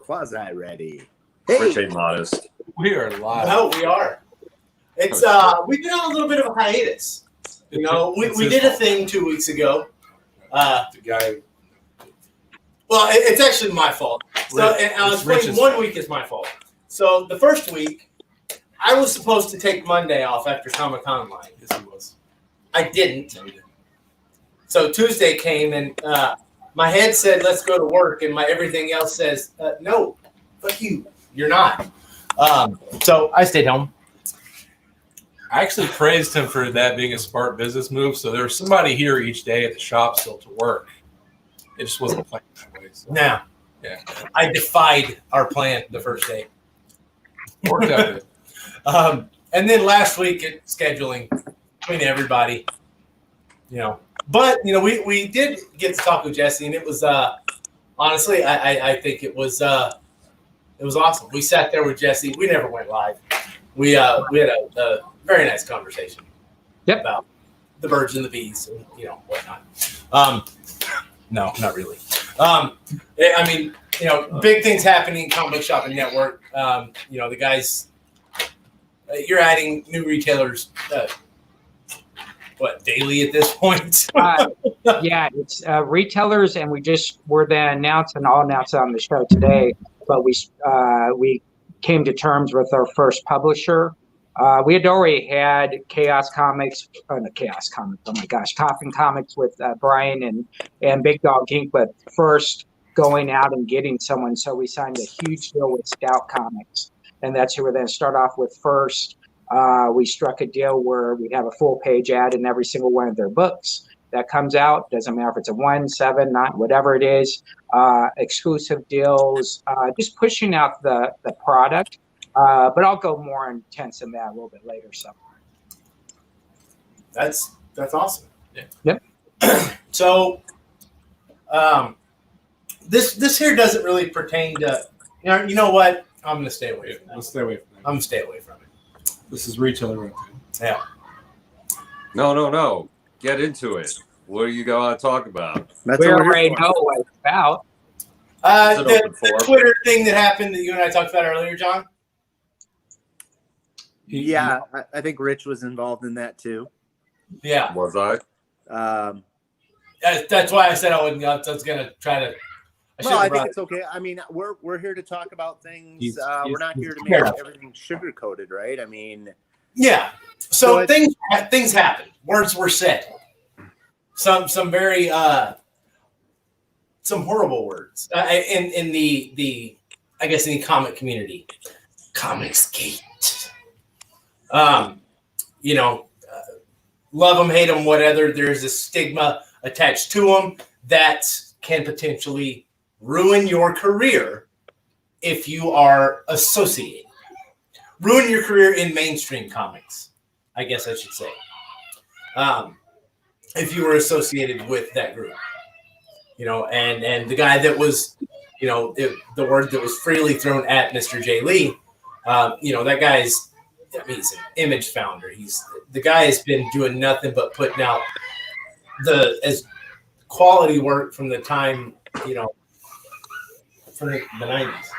quasi-ready. Rich ain't modest. We are live. No, we are. It's we've been on a little bit of a hiatus. You know, we did a thing 2 weeks ago. The guy. Well, it's actually my fault. So, and I was playing 1 week is my fault. So the first week, I was supposed to take Monday off after Comic-Con line. Yes, he was. I didn't. No, he didn't. So Tuesday came and my head said, "Let's go to work," and my everything else says, "No, fuck you, you're not." So I stayed home. I actually praised him for that being a smart business move. So there was somebody here each day at the shop still to work. It just wasn't playing that way. So. Now, Yeah. I defied our plan the first day. Worked out good. And then last week at scheduling between everybody, you know. But, you know, we did get to talk with Jesse, and it was honestly, I think it was awesome. We sat there with Jesse. We never went live. We had a very nice conversation about the birds and the bees and, you know, whatnot. No, not really. I mean, you know, big things happening, Comic Shopping Network. You know, the guys, you're adding new retailers, daily at this point? Yeah, it's retailers, and we're then announcing, I'll announce it on the show today, but we came to terms with our first publisher. We had already had Chaos Comics, Chaos Comics, oh my gosh, Coffin Comics with Brian and Big Dog Inc., but first going out and getting someone. So we signed a huge deal with Scout Comics, and that's who we're going to start off with first. We struck a deal where we have a full page ad in every single one of their books that comes out. Doesn't matter if it's a 1, 7, 9, whatever it is. Exclusive deals, just pushing out the product. But I'll go more intense in that a little bit later. So that's awesome. Yeah. Yep. So this here doesn't really pertain to you know what? I'm gonna stay away from that. Let's stay away from that. I'm gonna stay away from it. This is retailer Roundtable. Yeah. No. Get into it. What do you got to talk about? we already know what it's about. The Twitter thing that happened that you and I talked about earlier, John. Yeah, I think Rich was involved in that too. Yeah. Was I? That's why I said I was gonna try to. I think it's okay. I mean, we're here to talk about things. We're not here to make everything sugar coated, right? I mean, yeah. So things happen. Words were said. Some very some horrible words in the I guess in the comic community. Comicsgate. You know, love them, hate them, whatever. There's a stigma attached to them that can potentially ruin your career if you are associated. Ruin your career in mainstream comics, I guess I should say. If you were associated with that group, you know, and the guy that was, you know, the word that was freely thrown at Mr. J. Lee, you know, that guy's, I mean, he's an image founder. The guy has been doing nothing but putting out as quality work from the time, you know, from the 90s.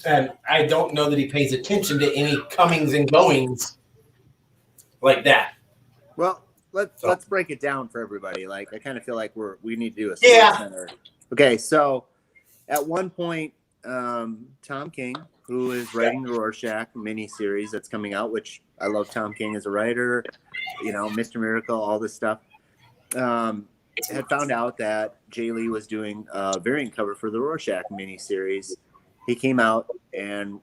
And I don't know that he pays attention to any comings and goings like that. Well, let's break it down for everybody. Like, I kind of feel like we need to do a sports center. Okay, so at one point, Tom King, who is writing the Rorschach miniseries that's coming out, which I love Tom King as a writer, you know, Mr. Miracle, all this stuff, had found out that Jay Lee was doing a variant cover for the Rorschach miniseries. He came out and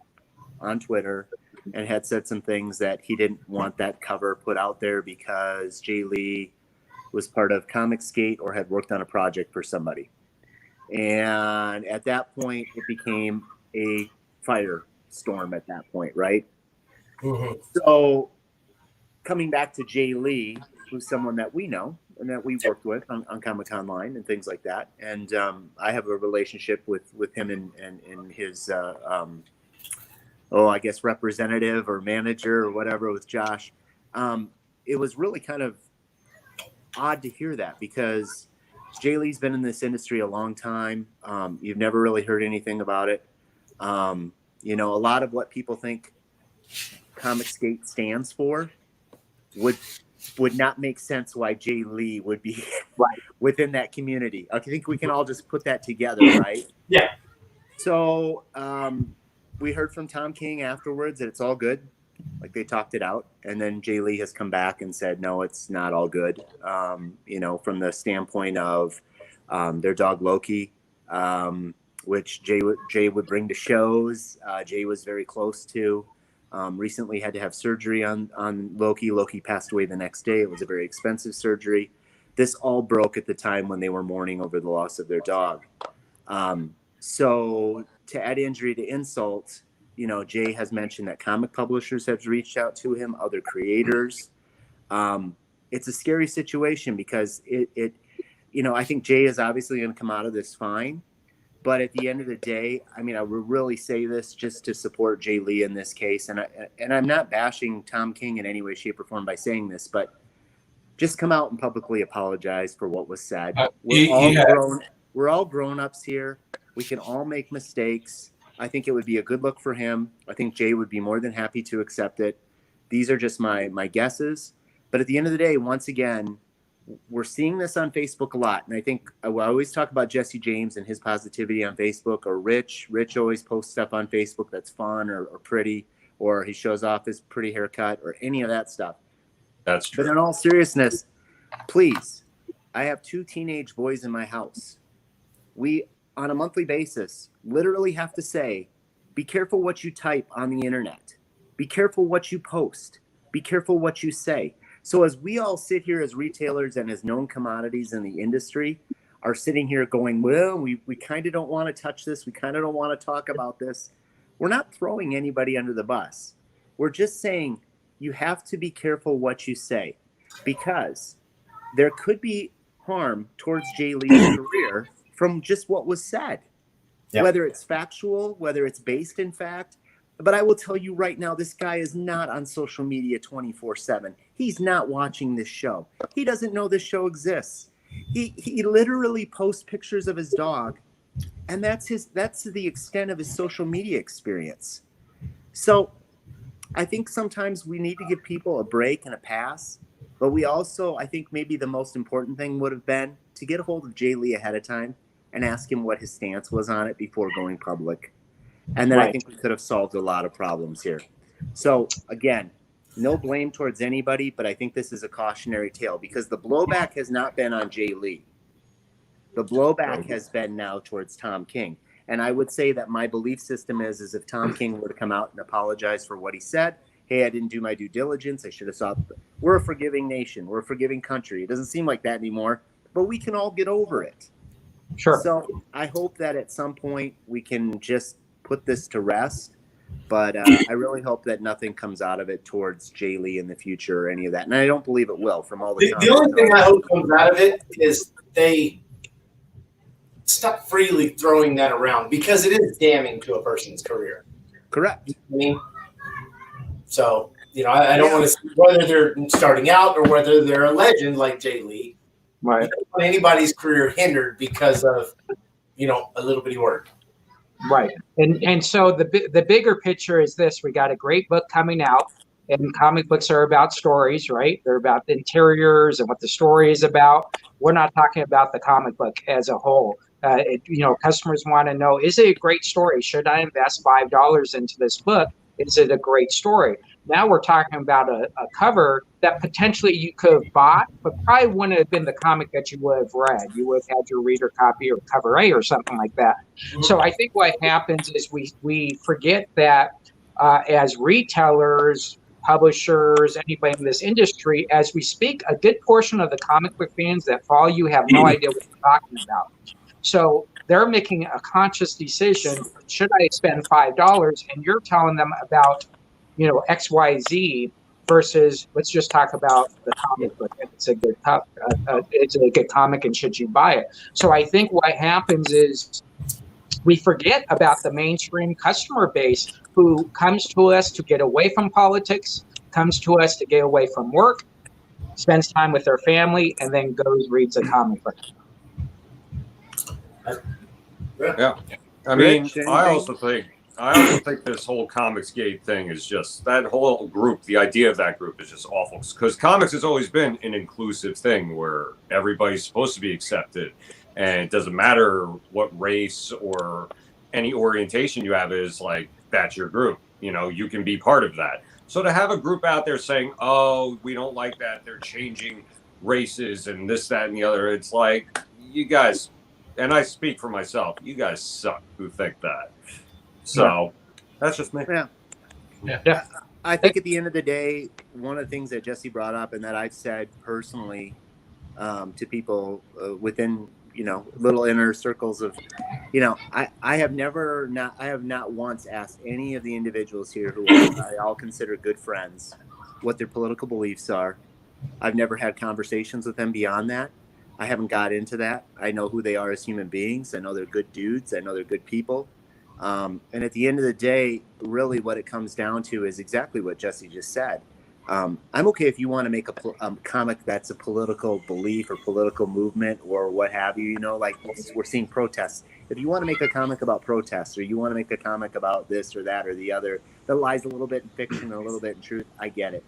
on Twitter and had said some things that he didn't want that cover put out there because Jay Lee was part of Comicsgate or had worked on a project for somebody. And at that point, it became a firestorm at that point, right? Mm-hmm. So coming back to Jay Lee, who's someone that we know and that we worked with on Comic-Con line and things like that. And I have a relationship with him and his, I guess, representative or manager or whatever with Josh. It was really kind of odd to hear that because Jay Lee's been in this industry a long time. You've never really heard anything about it. You know, a lot of what people think Comicsgate stands for would not make sense why Jay Lee would be within that community. I think we can all just put that together, right? Yeah. So we heard from Tom King afterwards that it's all good. Like they talked it out. And then Jay Lee has come back and said, no, it's not all good. You know, from the standpoint of their dog Loki, which Jay would bring to shows. Jay was very close to. Recently had to have surgery on Loki. Loki passed away the next day. It was a very expensive surgery. This all broke at the time when they were mourning over the loss of their dog. So to add injury to insult, you know, Jay has mentioned that comic publishers have reached out to him, other creators. It's a scary situation because it you know, I think Jay is obviously going to come out of this fine. But at the end of the day, I mean, I would really say this just to support Jay Lee in this case. And I'm not bashing Tom King in any way, shape, or form by saying this, but just come out and publicly apologize for what was said. We're all grown-ups here. We can all make mistakes. I think it would be a good look for him. I think Jay would be more than happy to accept it. These are just my guesses. But at the end of the day, once again, we're seeing this on Facebook a lot. And I think I always talk about Jesse James and his positivity on Facebook, or Rich. Rich always posts stuff on Facebook that's fun or pretty, or he shows off his pretty haircut or any of that stuff. That's true. But in all seriousness, please, I have 2 teenage boys in my house. We, on a monthly basis, literally have to say, be careful what you type on the internet. Be careful what you post. Be careful what you say. So as we all sit here as retailers and as known commodities in the industry are sitting here going, well, we kind of don't want to touch this. We kind of don't want to talk about this. We're not throwing anybody under the bus. We're just saying you have to be careful what you say, because there could be harm towards Jay Lee's career from just what was said, whether it's factual, whether it's based in fact. But I will tell you right now, this guy is not on social media 24/7. He's not watching this show. He doesn't know this show exists. He literally posts pictures of his dog, and that's the extent of his social media experience. So I think sometimes we need to give people a break and a pass. But we also, I think maybe the most important thing would have been to get a hold of Jay Lee ahead of time and ask him what his stance was on it before going public. And then I think we could have solved a lot of problems here. So again, no blame towards anybody, but I think this is a cautionary tale because the blowback has not been on Jay Lee. The blowback has been now towards Tom King. And I would say that my belief system is if Tom King were to come out and apologize for what he said, hey, I didn't do my due diligence. I should have saw. We're a forgiving nation. We're a forgiving country. It doesn't seem like that anymore, but we can all get over it. Sure. So I hope that at some point we can just put this to rest, but I really hope that nothing comes out of it towards Jay Lee in the future or any of that. And I don't believe it will from all the The only thing I hope comes out of it is they stop freely throwing that around because it is damning to a person's career. Correct. I mean, so, you know, I don't want to see whether they're starting out or whether they're a legend like Jay Lee. Right. I don't want anybody's career hindered because of, you know, a little bitty word. Right. And so the bigger picture is this. We got a great book coming out, and comic books are about stories, right? They're about the interiors and what the story is about. We're not talking about the comic book as a whole. You know, customers want to know, is it a great story? Should I invest $5 into this book? Is it a great story? Now we're talking about a cover that potentially you could have bought, but probably wouldn't have been the comic that you would have read. You would have had your reader copy or cover A or something like that. So I think what happens is we forget that as retailers, publishers, anybody in this industry, as we speak, a good portion of the comic book fans that follow you have no idea what you're talking about. So they're making a conscious decision. Should I spend $5? And you're telling them about, you know, XYZ versus let's just talk about the comic book. It's a good comic, and should you buy it? So I think what happens is we forget about the mainstream customer base who comes to us to get away from politics, comes to us to get away from work, spends time with their family, and then goes reads a comic book. Yeah. I mean, I also think this whole Comicsgate thing is just, that whole group, the idea of that group is just awful. Because comics has always been an inclusive thing where everybody's supposed to be accepted. And it doesn't matter what race or any orientation you have, is like, that's your group. You know, you can be part of that. So to have a group out there saying, oh, we don't like that, they're changing races and this, that, and the other, it's like, you guys, and I speak for myself, you guys suck who think that. So that's just me. Yeah. I think at the end of the day, one of the things that Jesse brought up and that I've said personally to people within, you know, little inner circles of, you know, I have not once asked any of the individuals here who I all consider good friends what their political beliefs are. I've never had conversations with them beyond that. I haven't got into that. I know who they are as human beings. I know they're good dudes. I know they're good people. And at the end of the day, really what it comes down to is exactly what Jesse just said. I'm okay if you want to make a comic that's a political belief or political movement or what have you, you know, like we're seeing protests. If you want to make a comic about protests or you want to make a comic about this or that or the other, that lies a little bit in fiction and a little bit in truth, I get it.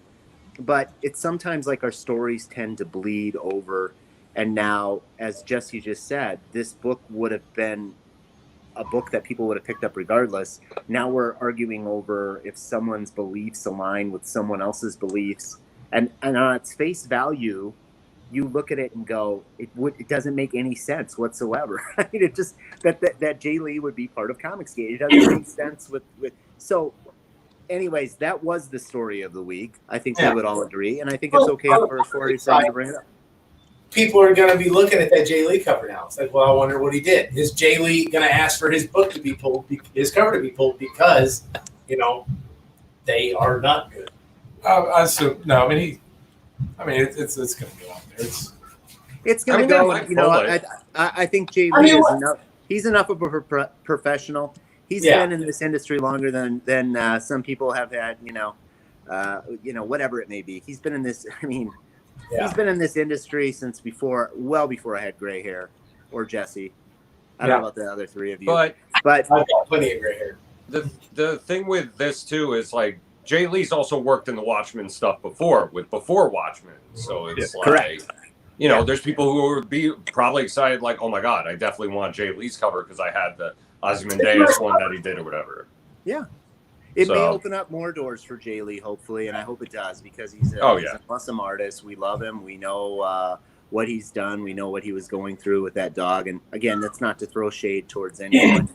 But it's sometimes like our stories tend to bleed over. And now, as Jesse just said, this book would have been a book that people would have picked up regardless. Now we're arguing over if someone's beliefs align with someone else's beliefs. And on its face value, you look at it and go, it doesn't make any sense whatsoever. I mean, it just, that Jay Lee would be part of Comicsgate. It doesn't make sense with so anyways, that was the story of the week. I think we would all agree. And I think it's okay for Cory to bring it up. People are going to be looking at that Jay Lee cover now. It's like, well, I wonder what he did. Is Jay Lee going to ask for his book to be pulled, his cover to be pulled because, you know, they are not good? I assume no. I mean, it's going to go out there. It's going to go. You know, I think Jay Lee is enough. He's enough of a professional. He's been in this industry longer than some people have had. You know, whatever it may be. He's been in this. I mean. Yeah. He's been in this industry since well before I had gray hair, or Jesse. I don't know about the other three of you, but I've got plenty of gray hair. The thing with this too is like Jay Lee's also worked in the Watchmen stuff before Watchmen, so it's like correct. You know, there's people who would be probably excited, like, oh my god, I definitely want Jay Lee's cover because I had the Ozymandias one that he did or whatever. Yeah. It may open up more doors for Jay Lee, hopefully, and I hope it does because he's an awesome artist. We love him. We know what he's done. We know what he was going through with that dog. And again, that's not to throw shade towards anyone.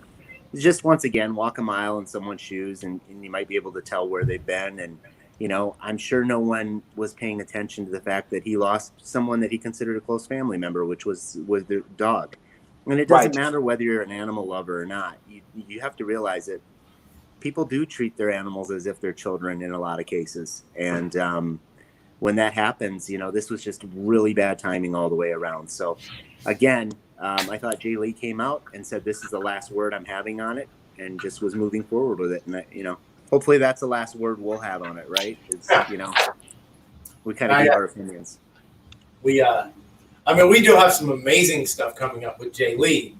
Just once again, walk a mile in someone's shoes, and you might be able to tell where they've been. And you know, I'm sure no one was paying attention to the fact that he lost someone that he considered a close family member, which was their dog. And it doesn't matter whether you're an animal lover or not. You have to realize that people do treat their animals as if they're children in a lot of cases. And when that happens, you know, this was just really bad timing all the way around. So again, I thought Jay Lee came out and said, this is the last word I'm having on it, and just was moving forward with it. And, you know, hopefully that's the last word we'll have on it, right? It's, you know, we kind of give our opinions. We do have some amazing stuff coming up with Jay Lee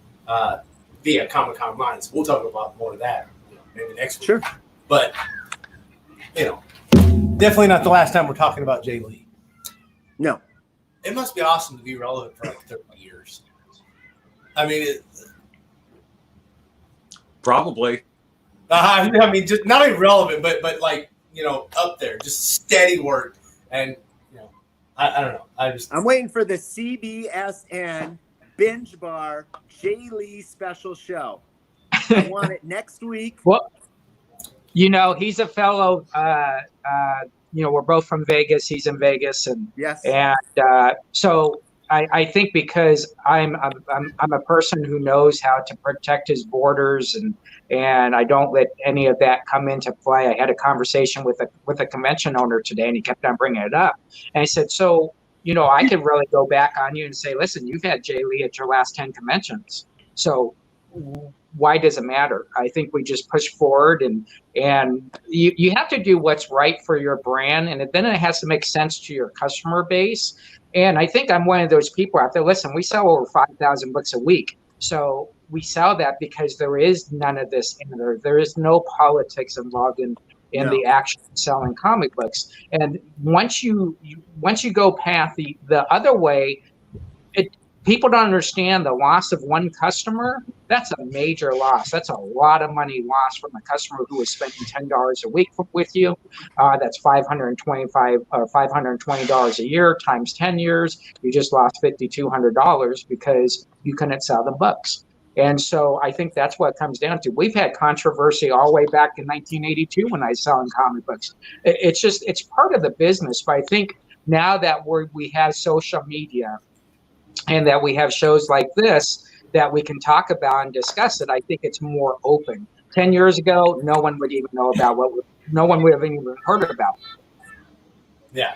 via Comic-Con Minds. We'll talk about more of that maybe next week. Sure. But, you know, definitely not the last time we're talking about Jay Lee. No. It must be awesome to be relevant for like 30 years. I mean, probably. I mean, just not even relevant, but like, you know, up there, just steady work. And, you know, I don't know. I'm waiting for the CBSN Binge Bar Jay Lee special show. I want it next week. Well, you know, he's a fellow, you know, we're both from Vegas. He's in Vegas. And, yes. And so I think because I'm a person who knows how to protect his borders and I don't let any of that come into play. I had a conversation with a convention owner today, and he kept on bringing it up. And I said, so, you know, I could really go back on you and say, listen, you've had Jay Lee at your last 10 conventions. So why does it matter? I think we just push forward and you have to do what's right for your brand. And then it has to make sense to your customer base. And I think I'm one of those people out there. Listen, we sell over 5,000 books a week. So we sell that because there is none of this in there. There is no politics involved in the actual selling comic books. And once you go past the other way, people don't understand the loss of one customer. That's a major loss. That's a lot of money lost from a customer who was spending $10 a week with you. That's $525 or $520 a year times 10 years. You just lost $5,200 because you couldn't sell the books. And so I think that's what it comes down to. We've had controversy all the way back in 1982 when I was selling comic books. It's part of the business. But I think now that we have social media, and that we have shows like this that we can talk about and discuss it, I think it's more open. 10 years ago, no one would even know about no one would have even heard about. Yeah.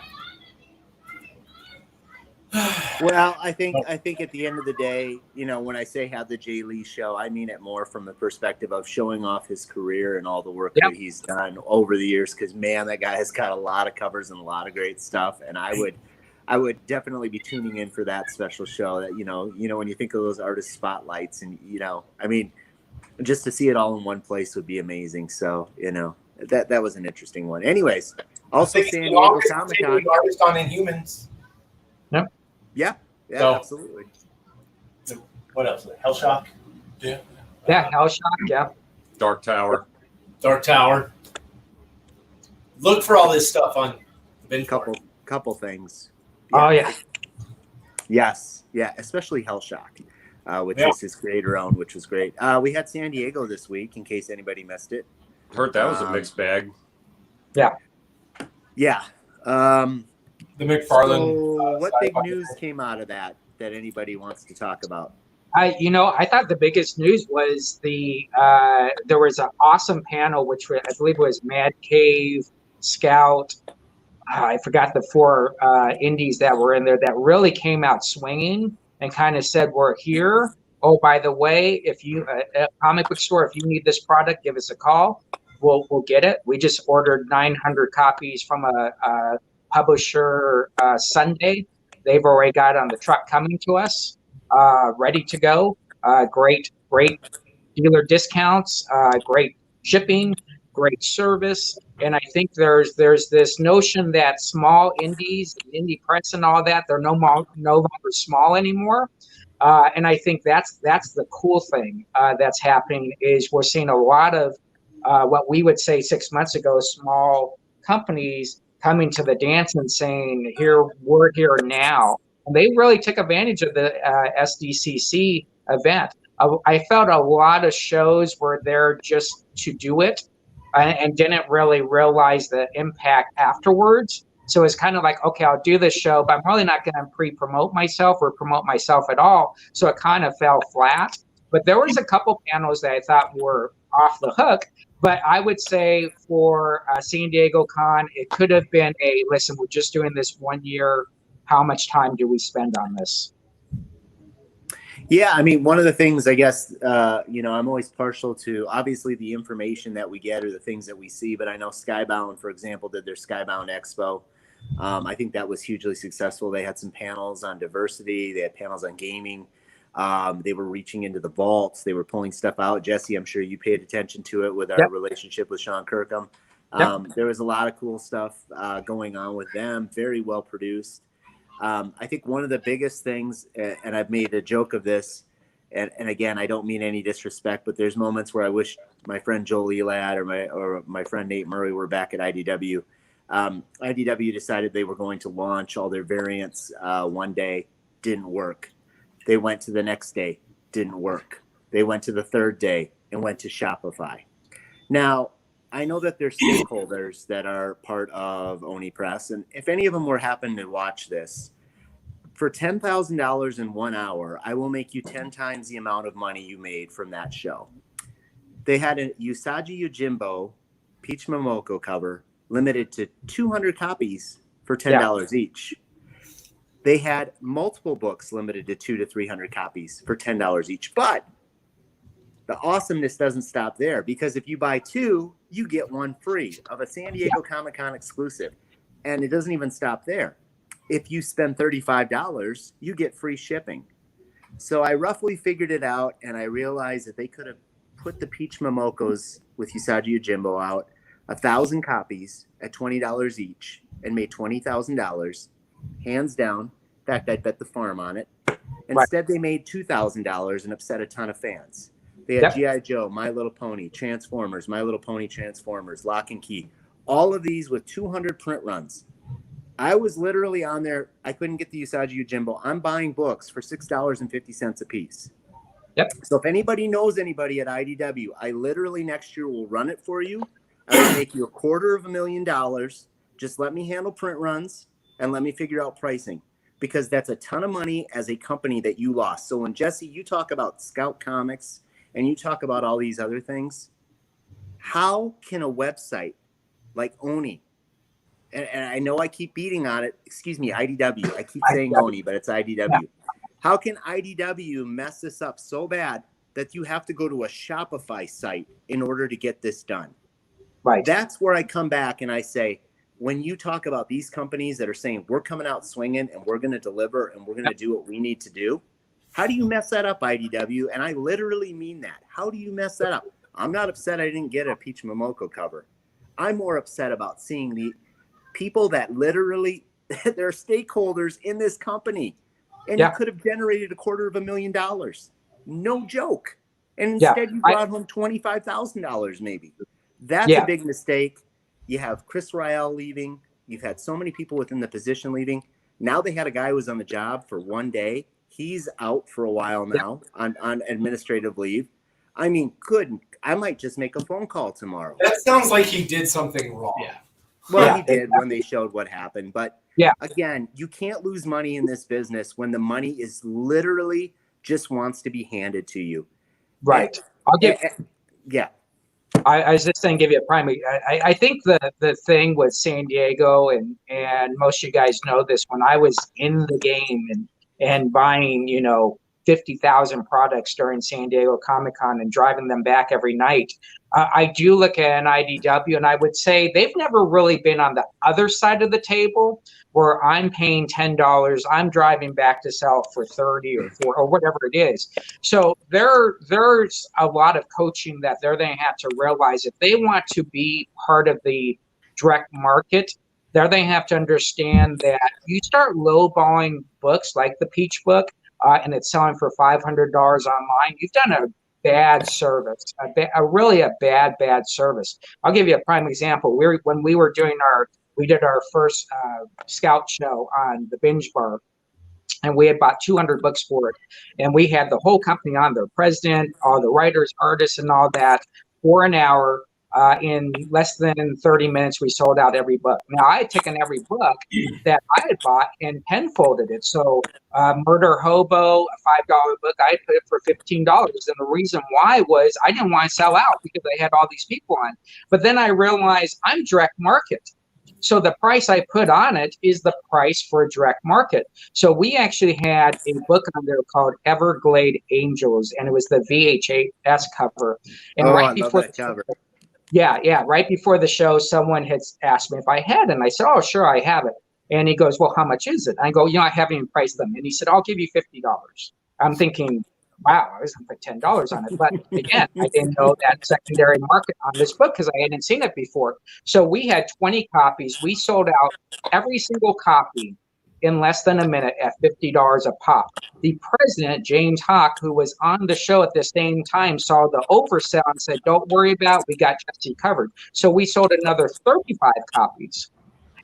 Well, I think at the end of the day, when I say have the Jay Lee show, I mean it more from the perspective of showing off his career and all the work that he's done over the years. Because man, that guy has got a lot of covers and a lot of great stuff, and I would definitely be tuning in for that special show. That when you think of those artist spotlights, and just to see it all in one place would be amazing. So that was an interesting one. Anyways, also San Diego Comic-Con. Artist on Inhumans. Yeah, So, absolutely. What else? Hellshock. Yeah. Yeah, Hellshock. Yeah. Dark Tower. Look for all this stuff on the bin. Couple things. Oh yeah. Yes. Yeah. Especially Hellshock, which is his creator-owned, which was great. We had San Diego this week, in case anybody missed it. Heard that was a mixed bag. Yeah. Yeah. The McFarlane. So what big news came out of that anybody wants to talk about? I thought the biggest news was there was an awesome panel, which I believe was Mad Cave, Scout. I forgot the 4 indies that were in there that really came out swinging and kind of said, we're here. Oh, by the way, if you a comic book store, if you need this product, give us a call. We'll get it. We just ordered 900 copies from a publisher Sunday. They've already got it on the truck coming to us, ready to go. Great dealer discounts, great shipping, great service. And I think there's this notion that small indies, indie press and all that, they're no longer small anymore. And I think that's the cool thing that's happening is we're seeing a lot of what we would say 6 months ago, small companies coming to the dance and saying, we're here now. And they really took advantage of the SDCC event. I felt a lot of shows were there just to do it and didn't really realize the impact afterwards. So it's kind of like, okay, I'll do this show, but I'm really not going to pre-promote myself or promote myself at all. So it kind of fell flat. But there was a couple panels that I thought were off the hook. But I would say for San Diego Con, it could have been listen, we're just doing this 1 year. How much time do we spend on this? Yeah, I mean, one of the things, I guess, I'm always partial to, obviously, the information that we get or the things that we see. But I know Skybound, for example, did their Skybound Expo. I think that was hugely successful. They had some panels on diversity. They had panels on gaming. They were reaching into the vaults. They were pulling stuff out. Jesse, I'm sure you paid attention to it with our relationship with Sean Kirkham. There was a lot of cool stuff going on with them. Very well produced. I think one of the biggest things, and I've made a joke of this, and again, I don't mean any disrespect, but there's moments where I wish my friend Joel Elad or my friend Nate Murray were back at IDW. IDW decided they were going to launch all their variants one day. Didn't work. They went to the next day, didn't work. They went to the third day and went to Shopify. Now, I know that there's stakeholders that are part of Oni Press, and if any of them were happen to watch this, for $10,000 in 1 hour, I will make you 10 times the amount of money you made from that show. They had a Usagi Yojimbo Peach Momoko cover limited to 200 copies for $10 each. They had multiple books limited to 200 to 300 copies for $10 each. But the awesomeness doesn't stop there, because if you buy 2, you get 1 free of a San Diego Comic-Con exclusive. And it doesn't even stop there. If you spend $35, you get free shipping. So I roughly figured it out, and I realized that they could have put the Peach Momokos with Usagi Yojimbo out 1,000 copies at $20 each and made $20,000, hands down. In fact, I'd bet the farm on it. Instead, they made $2,000 and upset a ton of fans. They had G.I. Joe, My Little Pony, Transformers, My Little Pony Transformers, Lock and Key, all of these with 200 print runs. I was literally on there. I couldn't get the Usagi Yojimbo. I'm buying books for $6.50 a piece. Yep. So if anybody knows anybody at IDW, I literally next year will run it for you. I will make you $250,000. Just let me handle print runs and let me figure out pricing, because that's a ton of money as a company that you lost. So when Jesse, you talk about Scout Comics and you talk about all these other things, how can a website like Oni, and I know I keep beating on it, excuse me, IDW. I keep saying Oni, but it's IDW. Yeah. How can IDW mess this up so bad that you have to go to a Shopify site in order to get this done? Right. That's where I come back and I say, when you talk about these companies that are saying we're coming out swinging and we're going to deliver and we're going to do what we need to do, how do you mess that up, IDW? And I literally mean that. How do you mess that up? I'm not upset I didn't get a Peach Momoko cover. I'm more upset about seeing the people that literally, they're stakeholders in this company. And you could have generated $250,000. No joke. And instead you brought home $25,000 maybe. That's a big mistake. You have Chris Rael leaving. You've had so many people within the position leaving. Now they had a guy who was on the job for one day. He's out for a while now on administrative leave. I mean, I might just make a phone call tomorrow. That sounds like he did something wrong. Yeah. Well, he did when they showed what happened. But again, you can't lose money in this business when the money is literally just wants to be handed to you. Right. I was just going to give you a prime. I think the thing with San Diego, and most of you guys know this, when I was in the game and buying, 50,000 products during San Diego Comic-Con and driving them back every night, I do look at an IDW, and I would say they've never really been on the other side of the table where I'm paying $10, I'm driving back to sell for 30 or 4 or whatever it is. So there's a lot of coaching that they're going to have to realize if they want to be part of the direct market. They're going to have to understand that you start lowballing books like the Peach book, and it's selling for $500 online, you've done a bad service, really a bad service. I'll give you a prime example. When we did our first Scout show on the Binge Bar, and we had bought 200 books for it, and we had the whole company on there, president, all the writers, artists, and all that, for an hour. In less than 30 minutes, we sold out every book. Now, I had taken every book that I had bought and pen folded it. So Murder Hobo, a $5 book, I had put it for $15. And the reason why was I didn't want to sell out because I had all these people on. But then I realized I'm direct market. So the price I put on it is the price for a direct market. So we actually had a book on there called Everglade Angels, and it was the VHS cover. And I love that cover. Right before the show, someone had asked me if I had it. And I said, oh, sure, I have it. And he goes, well, how much is it? I go, I haven't even priced them. And he said, I'll give you $50. I'm thinking, wow, I was going to put $10 on it. But again, I didn't know that secondary market on this book because I hadn't seen it before. So we had 20 copies. We sold out every single copy in less than a minute at $50 a pop. The president, James Hawk, who was on the show at the same time, saw the oversell and said, don't worry about it, we got Jesse covered. So we sold another 35 copies.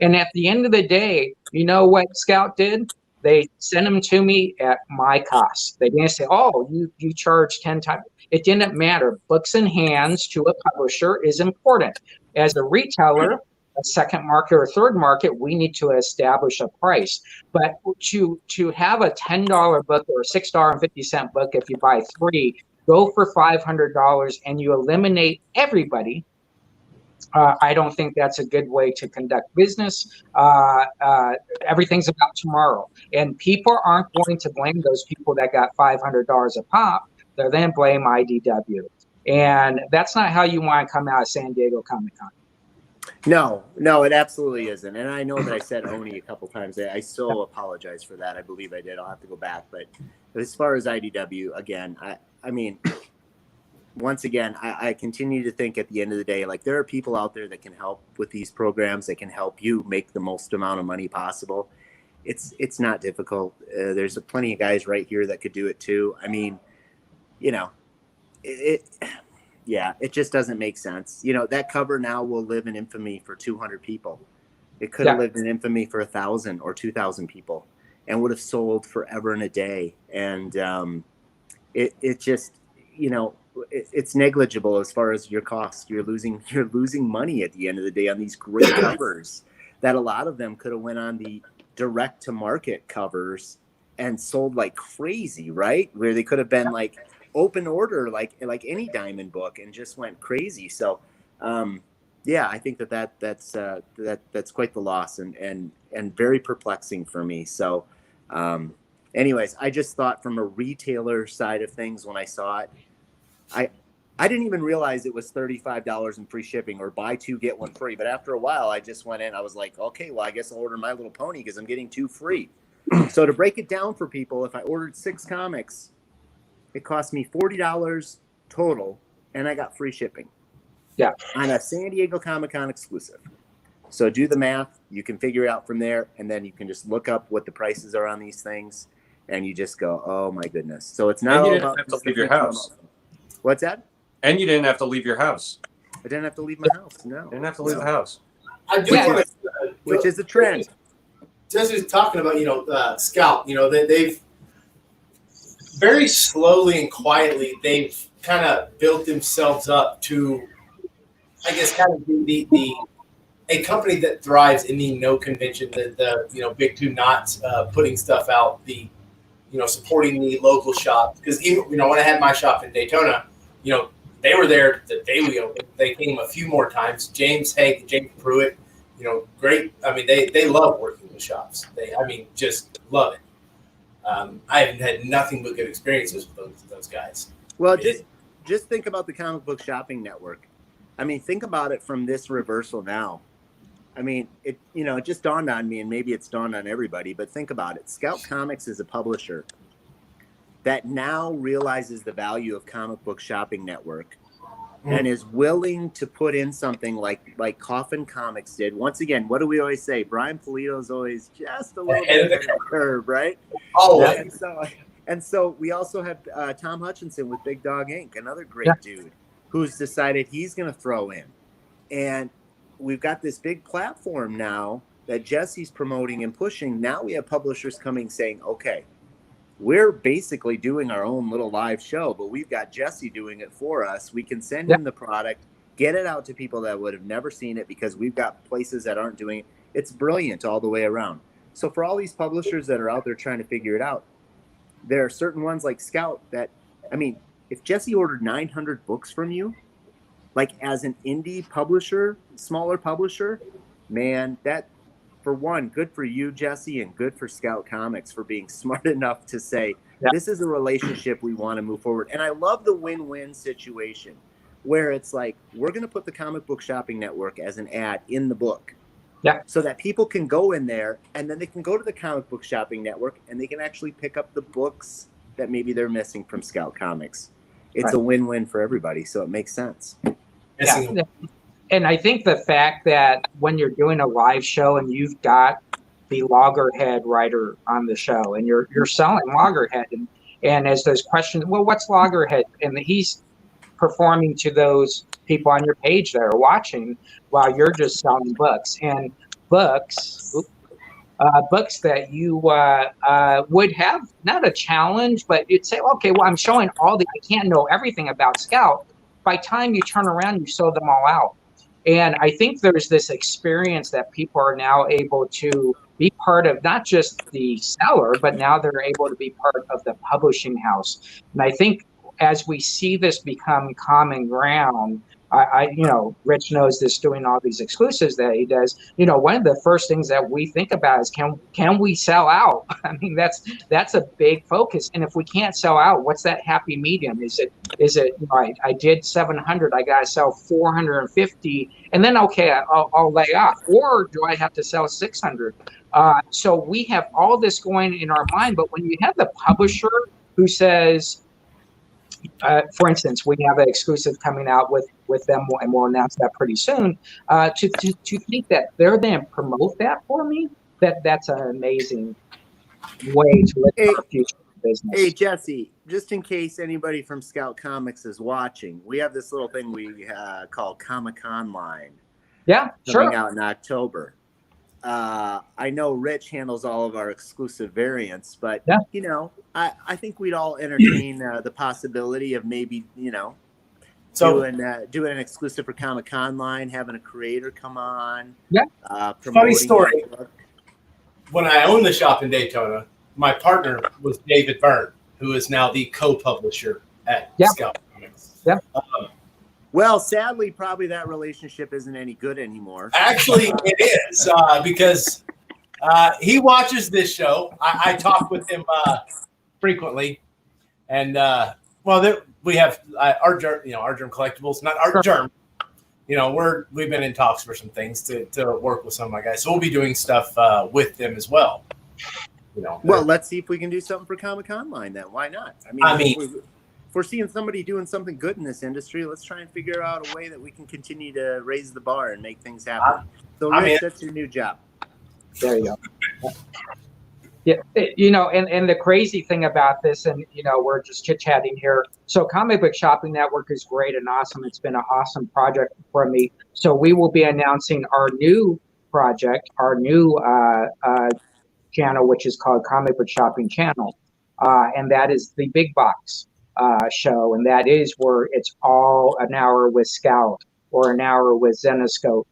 And at the end of the day, you know what Scout did? They sent them to me at my cost. They didn't say, oh, you charge 10 times. It didn't matter. Books in hands to a publisher is important. As a retailer, a second market or third market, we need to establish a price. But to have a $10 book or a $6.50 book, if you buy 3, go for $500 and you eliminate everybody, I don't think that's a good way to conduct business. Everything's about tomorrow. And people aren't going to blame those people that got $500 a pop. They're then blame IDW. And that's not how you want to come out of San Diego Comic-Con. No, it absolutely isn't. And I know that I said Oni a couple times. I so apologize for that. I believe I did. I'll have to go back. But as far as IDW, again, I mean, once again, I continue to think at the end of the day, like there are people out there that can help with these programs, that can help you make the most amount of money possible. It's not difficult. There's plenty of guys right here that could do it too. I mean, you know, it just doesn't make sense. You know, that cover now will live in infamy for 200 people. It could have lived in infamy for 1,000 or 2,000 people and would have sold forever and a day. And it just, you know, it's negligible as far as your cost. You're losing money at the end of the day on these great covers that a lot of them could have went on the direct to market covers and sold like crazy, right? Where they could have been like open order, like any diamond book, and just went crazy. So, I think that's quite the loss and very perplexing for me. So, anyways, I just thought from a retailer side of things when I saw it, I didn't even realize it was $35 in free shipping or buy two, get one free. But after a while, I just went in. I was like, okay, well, I guess I'll order My Little Pony because I'm getting 2 free. So to break it down for people, if I ordered 6 comics, it cost me $40 total, and I got free shipping. Yeah. On a San Diego Comic-Con exclusive. So do the math. You can figure it out from there, and then you can just look up what the prices are on these things, and you just go, oh, my goodness. So it's not and you all didn't about have to leave your house. What's that? And you didn't have to leave your house. I didn't have to leave my house. No. You didn't have to leave the house. I do want to, which is a trend. Just talking about, Scout, they've very slowly and quietly, they've kind of built themselves up to, I guess, kind of a company that thrives in the no convention, the big two knots, putting stuff out, supporting the local shop. Because even, when I had my shop in Daytona, they were there the day we opened. They came a few more times. James Pruitt, great. I mean, they love working with shops. Just love it. I haven't had nothing but good experiences with those guys. Well, just think about the Comic Book Shopping Network. I mean, think about it from this reversal now. I mean, it just dawned on me, and maybe it's dawned on everybody, but think about it. Scout Comics is a publisher that now realizes the value of Comic Book Shopping Network and is willing to put in something like Coffin Comics did. Once again, what do we always say? Brian Polito's always just a little bit ahead of the curve, right? Oh, and so we also have Tom Hutchinson with Big Dog Inc., another great dude who's decided he's going to throw in. And we've got this big platform now that Jesse's promoting and pushing. Now we have publishers coming saying, okay, we're basically doing our own little live show, but we've got Jesse doing it for us. We can send him the product, get it out to people that would have never seen it because we've got places that aren't doing it. It's brilliant all the way around. So for all these publishers that are out there trying to figure it out, there are certain ones like Scout that, I mean, if Jesse ordered 900 books from you, like as an indie publisher, smaller publisher, man, that, for one, good for you, Jesse, and good for Scout Comics for being smart enough to say, this is a relationship we want to move forward. And I love the win-win situation where it's like, we're going to put the Comic Book Shopping Network as an ad in the book. Yeah. So that people can go in there and then they can go to the Comic Book Shopping Network and they can actually pick up the books that maybe they're missing from Scout Comics. It's a win-win for everybody, so it makes sense. Yeah. And I think the fact that when you're doing a live show and you've got the loggerhead writer on the show and you're selling loggerhead and as those questions, well, what's loggerhead? And he's performing to those people on your page that are watching while you're just selling books and books that you would have not a challenge, but you'd say, okay, well, I'm showing I can't know everything about Scout. By the time you turn around, you sold them all out. And I think there's this experience that people are now able to be part of, not just the seller, but now they're able to be part of the publishing house. And I think as we see this become common ground, Rich knows this doing all these exclusives that he does. One of the first things that we think about is can we sell out? I mean, that's a big focus. And if we can't sell out, what's that happy medium? Is it I did 700, I got to sell 450, and then okay, I'll lay off, or do I have to sell 600? So we have all this going in our mind, but when you have the publisher who says, for instance, we have an exclusive coming out with them, and we'll announce that pretty soon. To think that they're going to promote that for me, that's an amazing way to look for future business. Hey, Jesse, just in case anybody from Scout Comics is watching, we have this little thing we call Comic-Con Line. Yeah, coming out in October. I know Rich handles all of our exclusive variants, but you know, I think we'd all entertain the possibility of maybe, you know, doing an exclusive for Comic-Con Line, having a creator come on. Yeah. Funny story. When I owned the shop in Daytona, my partner was David Byrne, who is now the co-publisher at Scout Comics. Yeah. Well, sadly, probably that relationship isn't any good anymore. Actually, it is because he watches this show. I talk with him frequently, and we have Art Germ, Art Germ Collectibles, not Art Germ. You know, we've been in talks for some things to work with some of my guys, so we'll be doing stuff with them as well. You know, well, let's see if we can do something for Comic-Con Line then. Why not? I mean, if we're seeing somebody doing something good in this industry, let's try and figure out a way that we can continue to raise the bar and make things happen. So, Rich, that's your new job. There you go. Yeah, you know, and the crazy thing about this, and, you know, we're just chit-chatting here. So Comic Book Shopping Network is great and awesome. It's been an awesome project for me. So we will be announcing our new project, our new channel, which is called Comic Book Shopping Channel. And that is the big box show. And that is where it's all an hour with Scout or an hour with Zenoscope.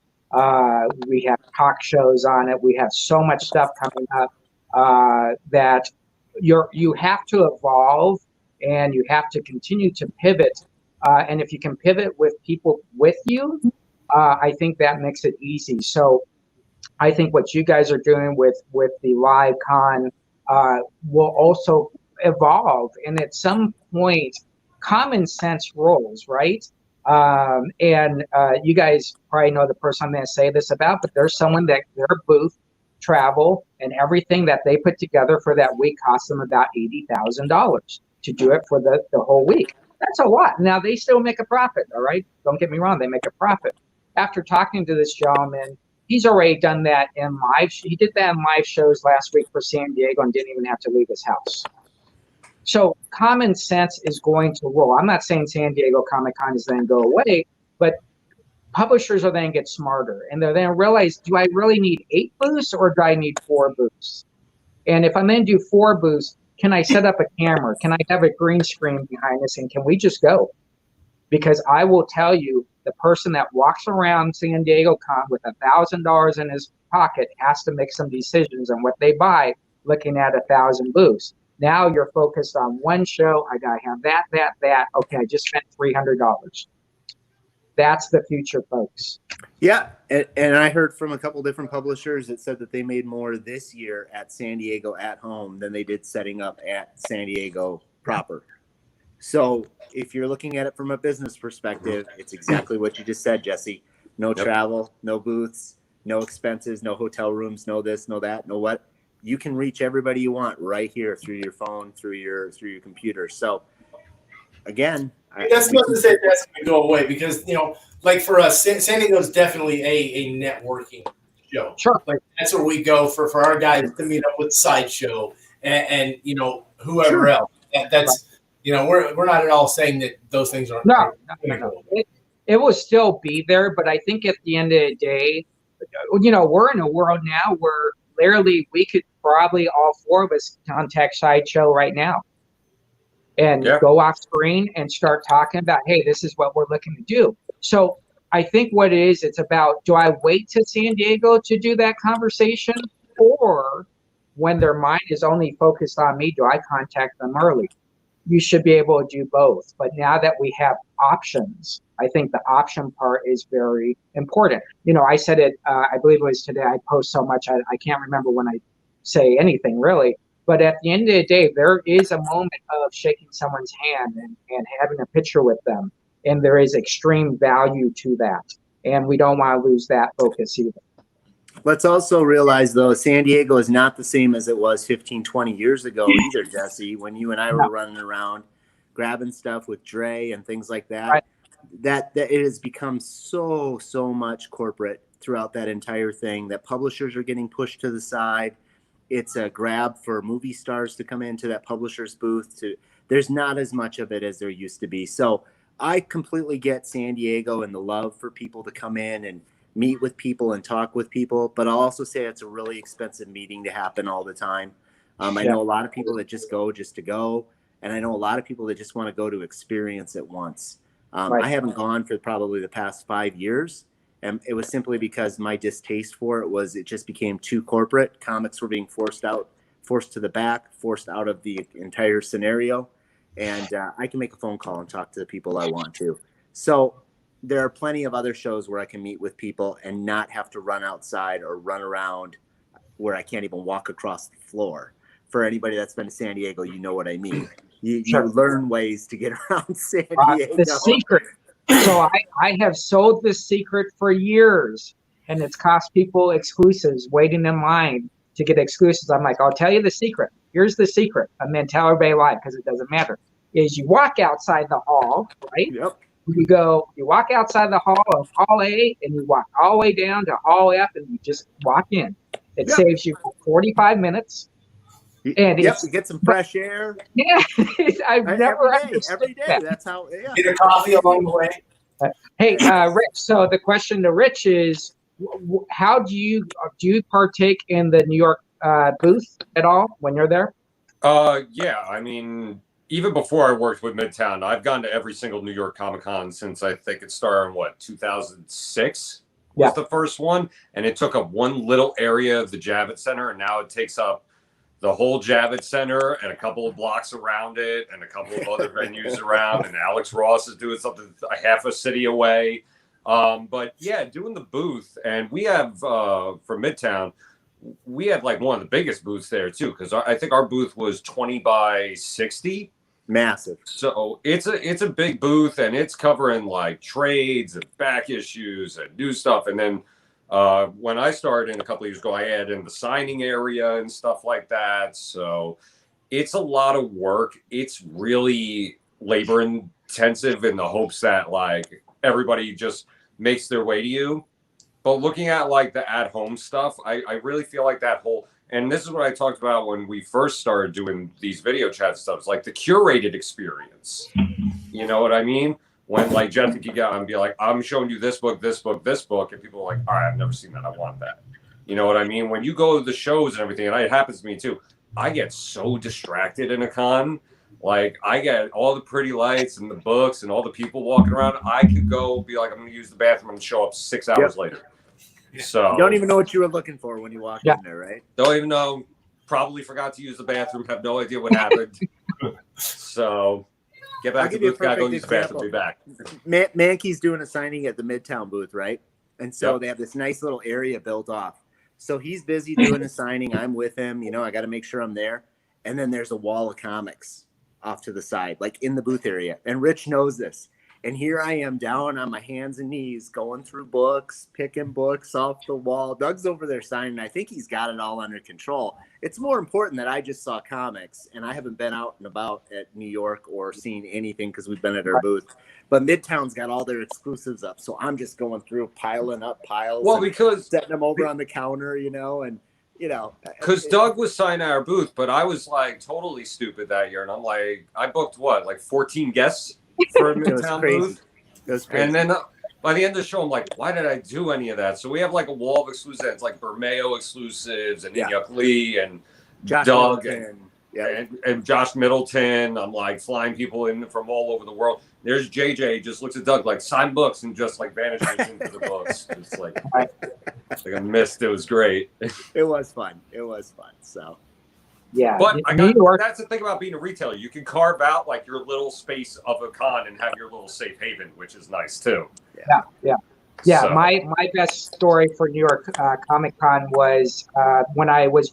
We have talk shows on it. We have so much stuff coming up that you have to evolve and you have to continue to pivot. And if you can pivot with people with you, I think that makes it easy. So I think what you guys are doing with the live con will also evolve. And at some point, common sense rules, right? And you guys probably know the person I'm going to say this about, but there's someone that their booth, travel, and everything that they put together for that week cost them about $80,000 to do it for the whole week. That's a lot. Now, they still make a profit, all right? Don't get me wrong, they make a profit. After talking to this gentleman, he's already done that in live. He did that in live shows last week for San Diego and didn't even have to leave his house. So common sense is going to rule. I'm not saying San Diego Comic-Con is then go away, but publishers are then get smarter and they're then realize, do I really need 8 booths or do I need 4 booths? And if I'm going to do 4 booths, can I set up a camera? Can I have a green screen behind us? And can we just go? Because I will tell you, the person that walks around San Diego Con with $1,000 in his pocket has to make some decisions on what they buy looking at 1,000 booths. Now you're focused on one show. I got to have that. Okay, I just spent $300. That's the future, folks. Yeah, and I heard from a couple different publishers that said that they made more this year at San Diego at home than they did setting up at San Diego proper. So if you're looking at it from a business perspective, it's exactly what you just said, Jesse. No travel, no booths, no expenses, no hotel rooms, no this, no that, no what. You can reach everybody you want right here through your phone, through your computer. So again, that's not to say that's going to go away because, you know, like for us, San Diego is definitely a networking show. Sure. Like that's where we go for our guys to meet up with Sideshow and you know, whoever else. That's, you know, we're not at all saying that those things aren't. No. It will still be there, but I think at the end of the day, you know, we're in a world now where literally we could probably all 4 of us contact Sideshow right now. And go off screen and start talking about, hey, this is what we're looking to do. So I think what it is, it's about, do I wait to San Diego to do that conversation? Or when their mind is only focused on me, do I contact them early? You should be able to do both. But now that we have options, I think the option part is very important. You know, I said it, I believe it was today, I post so much, I can't remember when I say anything really. But at the end of the day, there is a moment of shaking someone's hand and having a picture with them. And there is extreme value to that. And we don't want to lose that focus either. Let's also realize, though, San Diego is not the same as it was 15, 20 years ago either, Jesse. When you and I were running around grabbing stuff with Dre and things like that, Right. that it has become so much corporate throughout that entire thing that publishers are getting pushed to the side. It's a grab for movie stars to come into that publisher's booth. There's not as much of it as there used to be. So I completely get San Diego and the love for people to come in and meet with people and talk with people, but I'll also say it's a really expensive meeting to happen all the time. I know a lot of people that just go just to go, and I know a lot of people that just want to go to experience it once. I haven't gone for probably the past 5 years, and it was simply because my distaste for it just became too corporate. Comics were being forced to the back, forced out of the entire scenario, and I can make a phone call and talk to the people I want to. So there are plenty of other shows where I can meet with people and not have to run outside or run around where I can't even walk across the floor. For anybody that's been to San Diego, you know what I mean. You learn ways to get around San Diego. The secret. So I have sold this secret for years, and it's cost people exclusives, waiting in line to get exclusives. I'm like, I'll tell you the secret. Here's the secret. And then tell everybody why, because it doesn't matter. Is you walk outside the hall, right? Yep. You walk outside the hall of Hall A, and you walk all the way down to Hall F, and you just walk in. It saves you 45 minutes. And you get some fresh air. Yeah, I've never understood every day. that. That's how. Yeah. Get a coffee along the way. Hey, Rich. So the question to Rich is, how do you partake in the New York booth at all when you're there? Yeah, I mean, even before I worked with Midtown, I've gone to every single New York Comic Con since I think it started in 2006 was the first one, and it took up one little area of the Javits Center, and now it takes up the whole Javits Center and a couple of blocks around it and a couple of other venues around, and Alex Ross is doing something a half a city away. But yeah, doing the booth, and we have for Midtown, we had like one of the biggest booths there too, because I think our booth was 20 by 60. Massive. So it's a big booth, and it's covering like trades and back issues and new stuff. And then when I started in a couple of years ago, I added in the signing area and stuff like that. So it's a lot of work. It's really labor intensive in the hopes that like everybody just makes their way to you. But looking at like the at home stuff, I really feel like that whole, and this is what I talked about when we first started doing these video chat stuff, it's like the curated experience. You know what I mean? When like Jeff could get out and be like, I'm showing you this book, this book, this book, and people are like, all right, I've never seen that. I want that. You know what I mean? When you go to the shows and everything, and it happens to me too, I get so distracted in a con. Like I get all the pretty lights and the books and all the people walking around. I could go be like, I'm going to use the bathroom and show up 6 hours later. So you don't even know what you were looking for when you walked in there, right? Don't even know. Probably forgot to use the bathroom. Have no idea what happened. So get back to the booth. Gotta go use the bathroom. Be back. Mankey's doing a signing at the Midtown booth, right? And so they have this nice little area built off. So he's busy doing a signing. I'm with him. You know, I got to make sure I'm there. And then there's a wall of comics off to the side, like in the booth area. And Rich knows this. And here I am down on my hands and knees, going through books, picking books off the wall. Doug's over there signing. I think he's got it all under control. It's more important that I just saw comics, and I haven't been out and about at New York or seen anything because we've been at our booth. But Midtown's got all their exclusives up, so I'm just going through, piling up piles. Well, because setting them over on the counter, you know, and because Doug was signing at our booth, but I was like totally stupid that year, and I'm like, I booked like 14 guests for a Midtown booth. It was crazy. And then by the end of the show, I'm like, why did I do any of that? So we have like a wall of exclusives. It's like Bermeo exclusives and Inyuk Lee and Josh Doug Middleton. and Josh Middleton. I'm like flying people in from all over the world. There's JJ, just looks at Doug like, sign books, and just like vanishes into the books. It's like I missed. It was great. It was fun. So. Yeah, but that's the thing about being a retailer. You can carve out like your little space of a con and have your little safe haven, which is nice too. Yeah. So. My best story for New York Comic Con was when I was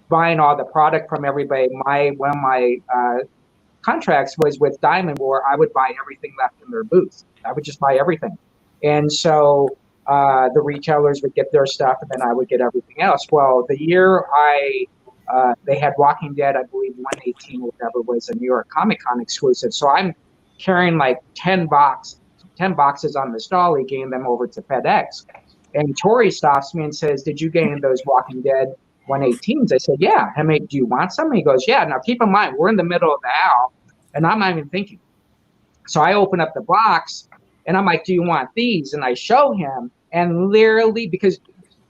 buying all the product from everybody. One of my contracts was with Diamond, where I would buy everything left in their booth. I would just buy everything, and so the retailers would get their stuff, and then I would get everything else. Well, the year they had Walking Dead, I believe 118 or whatever was a New York Comic Con exclusive. So I'm carrying like 10 boxes on this dolly, getting them over to FedEx. And Cory stops me and says, "Did you get in those Walking Dead 118s?" I said, "Yeah." I mean, "Do you want some?" He goes, "Yeah." Now keep in mind, we're in the middle of the aisle, and I'm not even thinking. So I open up the box, and I'm like, "Do you want these?" And I show him, and literally, because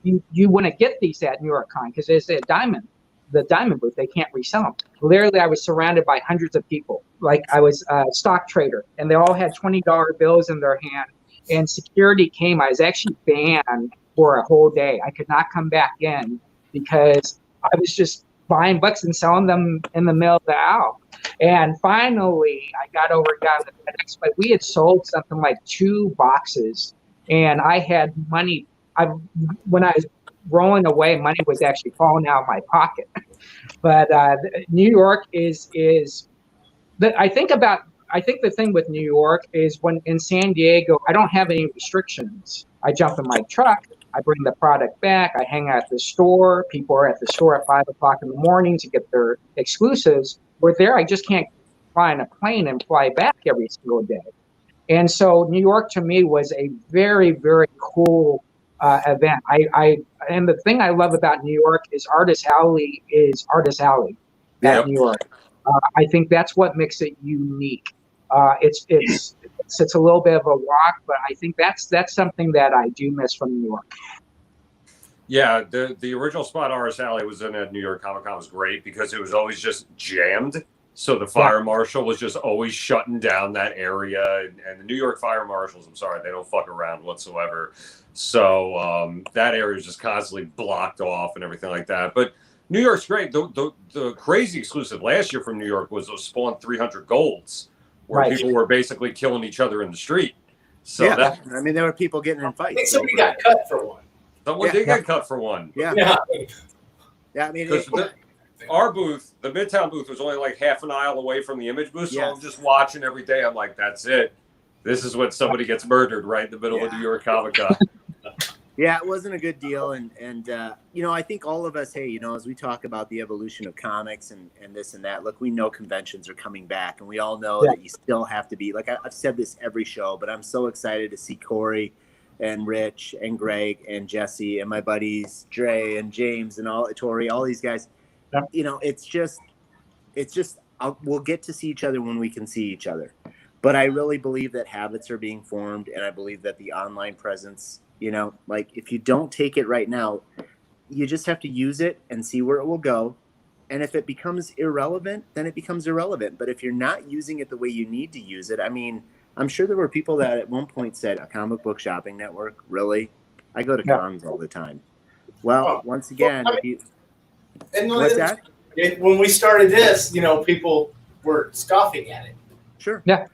you wouldn't get these at New York Con because there's the diamond booth, they can't resell them. Literally, I was surrounded by hundreds of people, like I was a stock trader, and they all had $20 bills in their hand. And security came. I was actually banned for a whole day. I could not come back in because I was just buying books and selling them in the middle of the aisle. And finally, I got on the FedEx, but we had sold something like 2 boxes, and I had money. When I was rolling away, money was actually falling out of my pocket. But New York is I think the thing with New York is when in San Diego, I don't have any restrictions. I jump in my truck, I bring the product back, I hang out at the store. People are at the store at 5 o'clock in the morning to get their exclusives. Where there, I just can't find a plane and fly back every single day. And so New York to me was a very, very cool event. And the thing I love about New York is Artist Alley at New York. I think that's what makes it unique. It's a little bit of a walk, but I think that's something that I do miss from New York. Yeah, the original spot Artist Alley was in at New York Comic Con was great because it was always just jammed. So the fire marshal was just always shutting down that area, and the New York fire marshals, I'm sorry, they don't fuck around whatsoever. So that area is just constantly blocked off and everything like that. But New York's great. The crazy exclusive last year from New York was those Spawn 300 golds, where people were basically killing each other in the street. So I mean, there were people getting in fights. I think somebody got cut for one. Someone did get cut for one. Yeah. I mean, our booth, the Midtown booth, was only like half an aisle away from the Image booth. So I'm just watching every day. I'm like, that's it. This is when somebody gets murdered right in the middle of New York Comic Con. Yeah, it wasn't a good deal. And I think all of us, hey, as we talk about the evolution of comics and this and that, look, we know conventions are coming back, and we all know that you still have to be, like I've said this every show, but I'm so excited to see Cory and Rich and Greg and Jesse and my buddies, Dre and James and Tori, all these guys. It's just we'll get to see each other when we can see each other. But I really believe that habits are being formed, and I believe that the online presence, like if you don't take it right now, you just have to use it and see where it will go. And if it becomes irrelevant, then it becomes irrelevant. But if you're not using it the way you need to use it, I mean, I'm sure there were people that at one point said, a comic book shopping network, really? I go to cons all the time. Well, once again, what's that? When we started this, people were scoffing at it. Sure. Yeah.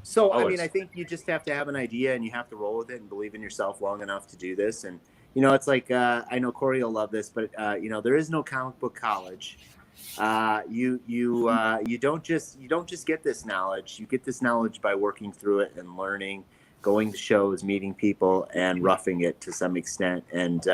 So, I mean, I think you just have to have an idea and you have to roll with it and believe in yourself long enough to do this. And, it's like, I know Cory will love this, but, there is no comic book college. You don't just get this knowledge. You get this knowledge by working through it and learning, going to shows, meeting people, and roughing it to some extent. And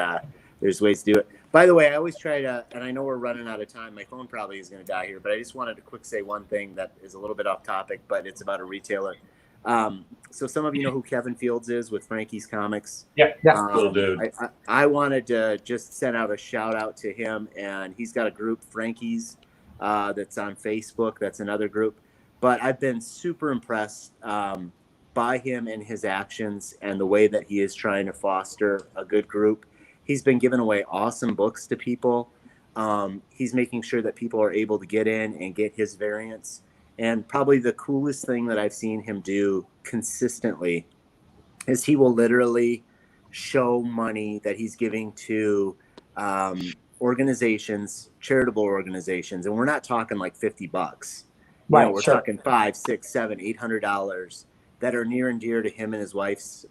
there's ways to do it. By the way, I always try to, and I know we're running out of time. My phone probably is going to die here, but I just wanted to quick say one thing that is a little bit off topic, but it's about a retailer. So some of you know who Kevin Fields is with Frankie's Comics. Yeah. Cool dude. I wanted to just send out a shout out to him, and he's got a group, Frankie's, that's on Facebook. That's another group. But I've been super impressed by him and his actions and the way that he is trying to foster a good group. He's been giving away awesome books to people. He's making sure that people are able to get in and get his variants. And probably the coolest thing that I've seen him do consistently is he will literally show money that he's giving to organizations, charitable organizations. And we're not talking like $50. We're talking $500, $600, $700, $800 that are near and dear to him and his wife's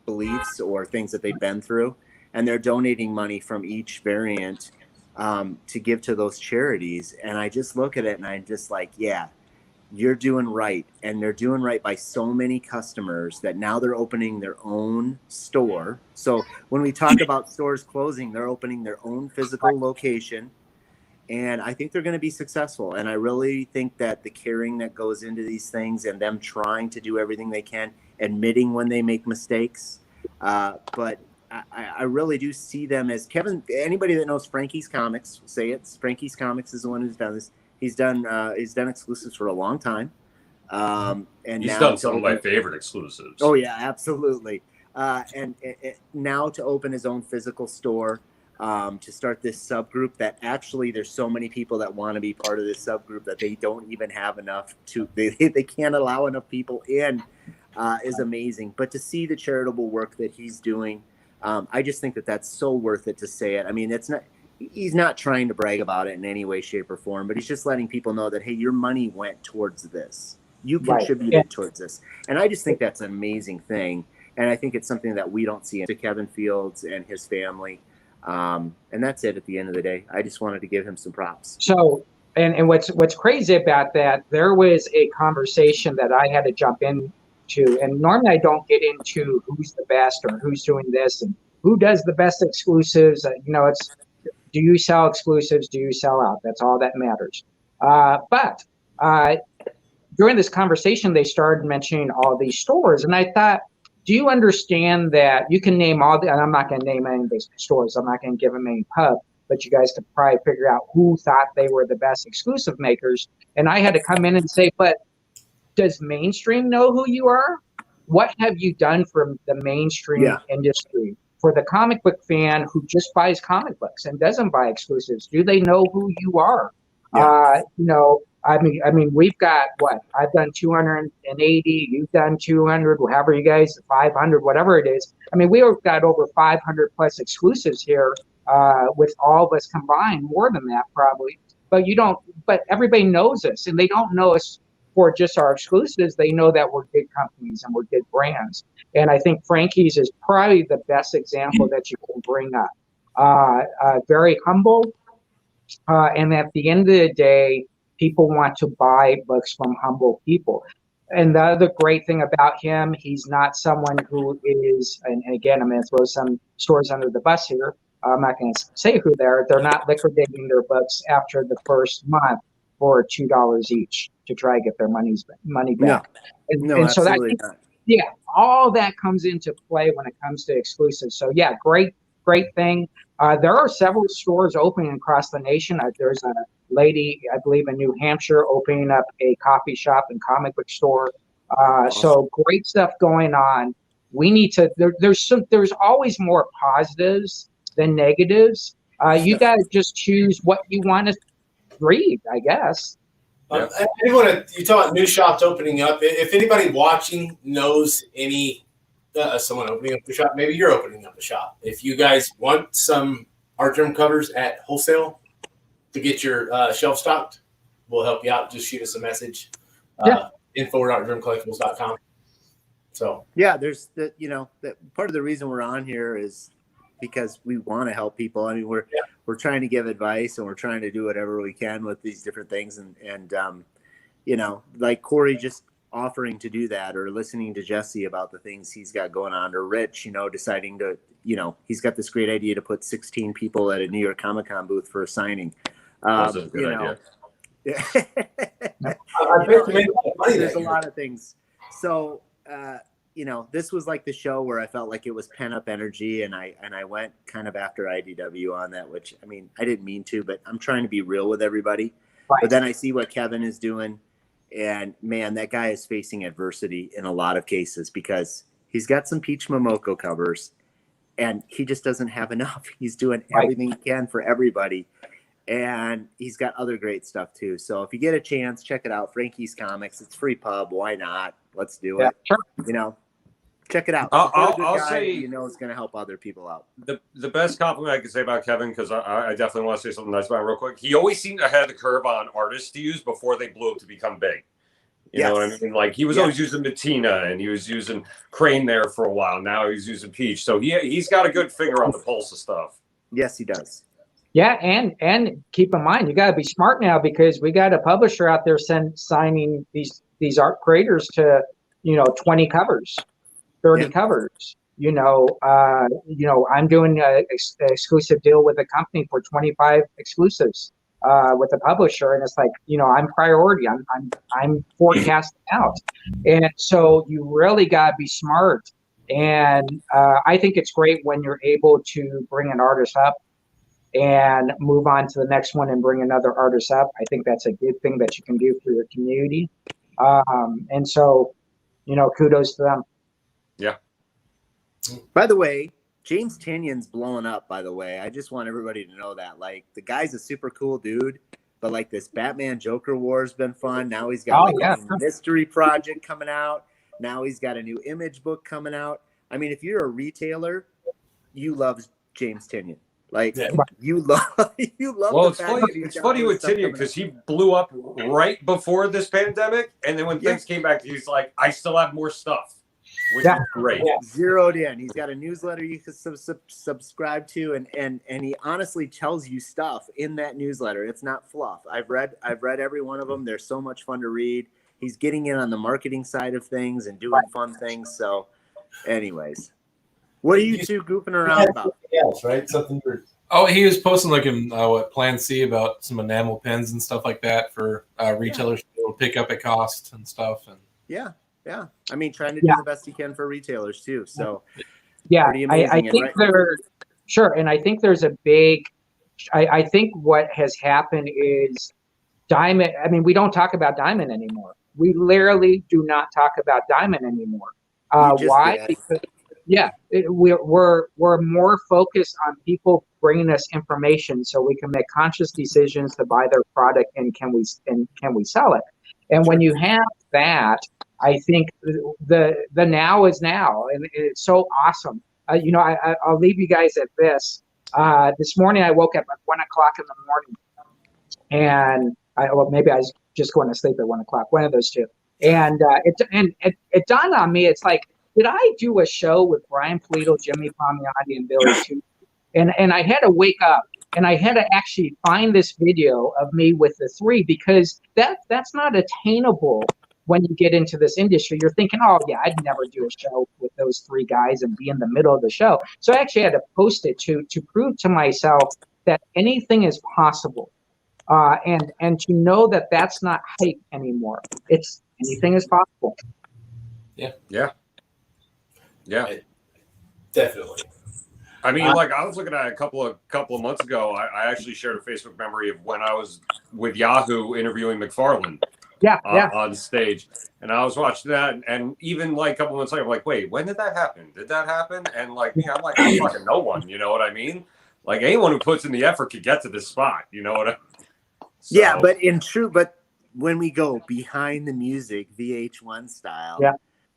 beliefs or things that they've been through. And they're donating money from each variant to give to those charities. And I just look at it and I'm just like, yeah, you're doing right. And they're doing right by so many customers that now they're opening their own store. So when we talk about stores closing, they're opening their own physical location. And I think they're going to be successful. And I really think that the caring that goes into these things and them trying to do everything they can, admitting when they make mistakes. But I really do see them as Kevin. Anybody that knows Frankie's Comics, say it's Frankie's Comics is the one who's done this. He's done exclusives for a long time. And he's now done some of my favorite exclusives. Oh yeah, absolutely. And now to open his own physical store, to start this subgroup that actually there's so many people that want to be part of this subgroup that they don't even have enough to, they can't allow enough people in, is amazing. But to see the charitable work that he's doing, I just think that that's so worth it to say it. I mean, he's not trying to brag about it in any way, shape, or form, but he's just letting people know that, hey, your money went towards this. You contributed towards this. And I just think that's an amazing thing. And I think it's something that we don't see to Kevin Fields and his family. And that's it at the end of the day. I just wanted to give him some props. So, and what's crazy about that, there was a conversation that I had to jump into, and normally I don't get into who's the best or who's doing this and who does the best exclusives. It's, do you sell exclusives? Do you sell out? That's all that matters. But during this conversation, they started mentioning all these stores, and I thought, do you understand that you can name all the, and I'm not going to name any of these stores, I'm not going to give them any pub, but you guys could probably figure out who thought they were the best exclusive makers. And I had to come in and say, but does mainstream know who you are? What have you done for the mainstream industry? For the comic book fan who just buys comic books and doesn't buy exclusives, do they know who you are? I mean, we've got what? I've done 280, you've done 200, however you guys, 500, whatever it is. I mean, we've got over 500 plus exclusives here with all of us combined, more than that probably. But everybody knows us, and they don't know us for just our exclusives. They know that we're good companies and we're good brands. And I think Frankie's is probably the best example that you can bring up. Very humble, and at the end of the day, people want to buy books from humble people. And the other great thing about him, he's not someone who is, and again, I'm going to throw some stores under the bus here. I'm not going to say who they're not liquidating their books after the first month for $2 each to try to get their money back. No, and so that, not. all that comes into play when it comes to exclusives. So yeah, great thing. There are several stores opening across the nation. There's a lady, I believe, in New Hampshire opening up a coffee shop and comic book store. Awesome. So great stuff going on. We need to. There's always more positives than negatives. You got to just choose what you want to read, I guess. Anyone, you talk about new shops opening up. If anybody watching knows any someone opening up a shop, maybe you're opening up a shop. If you guys want some art drum covers at wholesale to get your shelf stocked, we'll help you out. Just shoot us a message. info@artdrumcollectibles.com. So there's that part of the reason we're on here is because we want to help people. I mean, we're trying to give advice and we're trying to do whatever we can with these different things. And like Cory just offering to do that, or listening to Jesse about the things he's got going on, or Rich, deciding to, he's got this great idea to put 16 people at a New York Comic-Con booth for a signing. That's a good idea. There's a lot of things. So, this was like the show where I felt like it was pent up energy, and I went kind of after IDW on that, which, I mean, I didn't mean to, but I'm trying to be real with everybody. Right. But then I see what Kevin is doing, and man, that guy is facing adversity in a lot of cases because he's got some Peach Momoko covers and he just doesn't have enough. He's doing everything he can for everybody. And he's got other great stuff too. So if you get a chance, check it out. Frankie's Comics. It's free pub. Why not? Let's do it. Sure. Check it out. I'll say, it's going to help other people out. The best compliment I can say about Kevin, because I definitely want to say something nice about him real quick. He always seemed ahead of the curve on artists to use before they blew up to become big. You know what I mean? Like, he was always using Bettina, and he was using Crane there for a while. Now he's using Peach. So he's got a good finger on the pulse of stuff. Yes, he does. Yeah, and keep in mind, you got to be smart now because we got a publisher out there signing these art creators to 20 covers, 30 covers. I'm doing an exclusive deal with a company for 25 exclusives with a publisher, and it's like I'm priority. I'm forecasting out, and so you really got to be smart. And I think it's great when you're able to bring an artist up and move on to the next one and bring another artist up. I think that's a good thing that you can do for your community. And so, kudos to them. Yeah. By the way, James Tynion's blowing up, by the way. I just want everybody to know that. Like, the guy's a super cool dude, but like this Batman Joker war has been fun. Now he's got a new mystery project coming out. Now he's got a new image book coming out. I mean, if you're a retailer, you love James Tynion. Like you love. Well, it's funny with Tynion because he blew up right before this pandemic, and then when things came back, he's like, "I still have more stuff," which is great. Zeroed in. He's got a newsletter you can subscribe to, and he honestly tells you stuff in that newsletter. It's not fluff. I've read every one of them. They're so much fun to read. He's getting in on the marketing side of things and doing fun things. So, anyways. What are you two goofing around about? Else, right? Something. Oh, he was posting like in Plan C about some enamel pens and stuff like that for retailers to be able to pick up at cost and stuff. And yeah. I mean, trying to do the best he can for retailers too. So I think sure, and I think there's a big. I think what has happened is Diamond. I mean, we don't talk about Diamond anymore. We literally do not talk about Diamond anymore. Why? Because we're more focused on people bringing us information so we can make conscious decisions to buy their product and can we sell it. And when you have that, I think the now is now, and it's so awesome. I'll leave you guys at this. This morning I woke up at 1:00 in the morning, and maybe I was just going to sleep at 1:00, one of those two. And it dawned on me, it's like, did I do a show with Brian Polito, Jimmy Palmiotti, and Billy Two? And I had to wake up and I had to actually find this video of me with the three, because that's not attainable when you get into this industry. You're thinking, oh yeah, I'd never do a show with those three guys and be in the middle of the show. So I actually had to post it to prove to myself that anything is possible. And to know that that's not hype anymore. It's anything is possible. Yeah. Definitely. I mean, like I was looking at a couple of months ago. I actually shared a Facebook memory of when I was with Yahoo interviewing McFarlane. On stage, and I was watching that, and even like a couple months later, I'm like, wait, when did that happen? Did that happen? And like, I'm like, I'm fucking no one. You know what I mean? Like anyone who puts in the effort could get to this spot. You know what I mean? So, yeah, but when we go behind the music, VH1 style,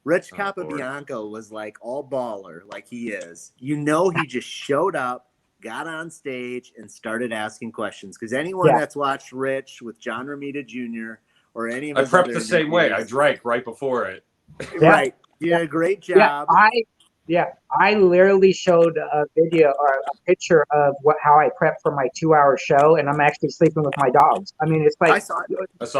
Rich Capabianco was like all baller, like he is. He just showed up, got on stage, and started asking questions. Because anyone that's watched Rich with John Romita Jr. or any of his I prepped the same way. I drank right before it. Right. You did a great job. I literally showed a video or a picture of how I prepped for my 2-hour show, and I'm actually sleeping with my dogs. I mean, it's like I saw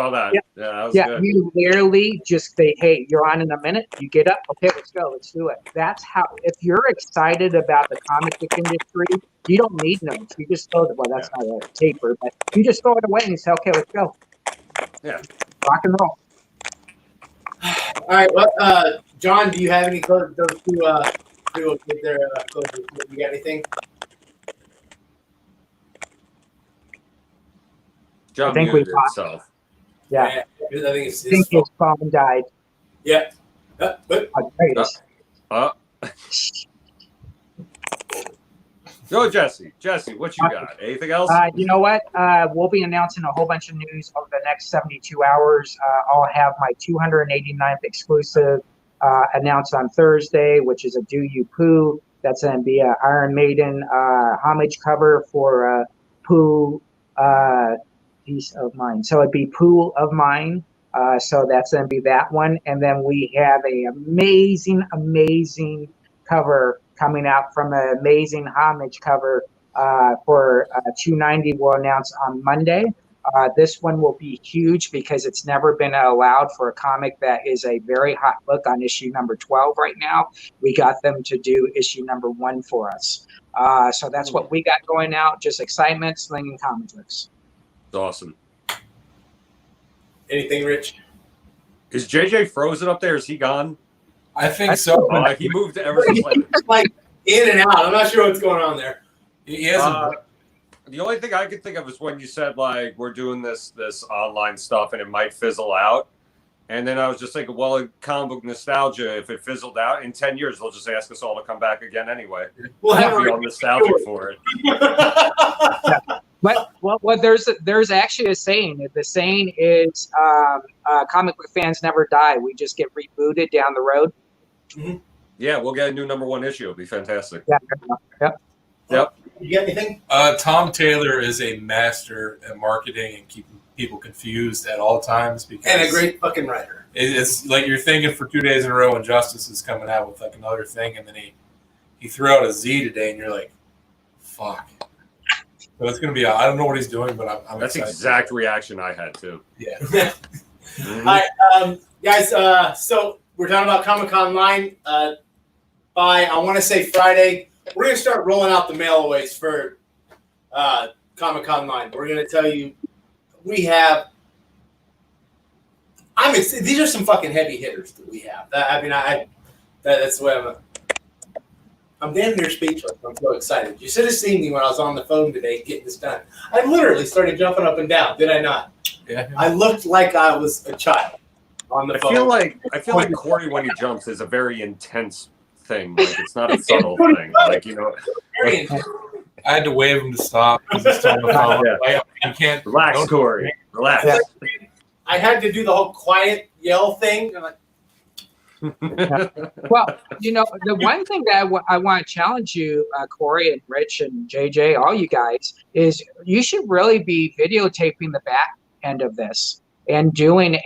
that. That was good. You literally just say, "Hey, you're on in a minute." You get up, okay, let's go, let's do it. That's how. If you're excited about the comic book industry, you don't need notes. You just throw it. Well, that's not a taper, but you just throw it away and you say, "Okay, let's go." Yeah. Rock and roll. All right. Well, John, do you have any those two get their closers? You got anything? John I think muted himself. Yeah. I think his phone died. Yeah. Go, Jesse. Jesse, what you got? Anything else? You know what? We'll be announcing a whole bunch of news over the next 72 hours. I'll have my 289th exclusive announced on Thursday, which is a Do You Poo. That's going to be an Iron Maiden homage cover for Poo Piece of Mine. So it'd be Poo of Mine. So that's going to be that one. And then we have an amazing cover coming out from an amazing homage cover for 290 will announce on Monday. This one will be huge because it's never been allowed for a comic that is a very hot book on issue number 12 right now. We got them to do issue number 1 for us. So that's what we got going out. Just excitement, slinging comic books. It's awesome. Anything, Rich? Is JJ frozen up there? Is he gone? I think so. He moved ever so slightly. Like in and out. I'm not sure what's going on there. He hasn't. The only thing I could think of is when you said like we're doing this online stuff and it might fizzle out, and then I was just thinking, well, comic book nostalgia. If it fizzled out in 10 years, they'll just ask us all to come back again anyway. We'll have be all nostalgic for it. But well, there's actually a saying. The saying is, comic book fans never die. We just get rebooted down the road. Mm-hmm. Yeah, we'll get a new #1 issue. It'll be fantastic. Yep. You got anything? Tom Taylor is a master at marketing and keeping people confused at all times. And a great fucking writer. It's like you're thinking for 2 days in a row when Justice is coming out with like another thing, and then he threw out a Z today, and you're like, fuck. So it's going to be, I don't know what he's doing, but I'm That's excited. exact reaction I had too. Yeah. Mm-hmm. All right, guys, so we're talking about Comic-Con Online. By, I want to say Friday, we're going to start rolling out the mail-aways for Comic-Con Online. We're going to tell you, we have, these are some fucking heavy hitters that we have. That's the way I'm damn near speechless. I'm so excited. You should have seen me when I was on the phone today getting this done. I literally started jumping up and down. Did I not? Yeah. I looked like I was a child on the phone. I feel like Cory when he jumps is a very intense thing. Like it's not a subtle thing. Like Very intense. I had to wave him to stop because he's still on the phone. Yeah. You can't relax, Cory. Relax. Yeah. I had to do the whole quiet yell thing. I'm like, Well, the one thing that I want to challenge you, Cory and Rich and JJ, all you guys, is you should really be videotaping the back end of this and doing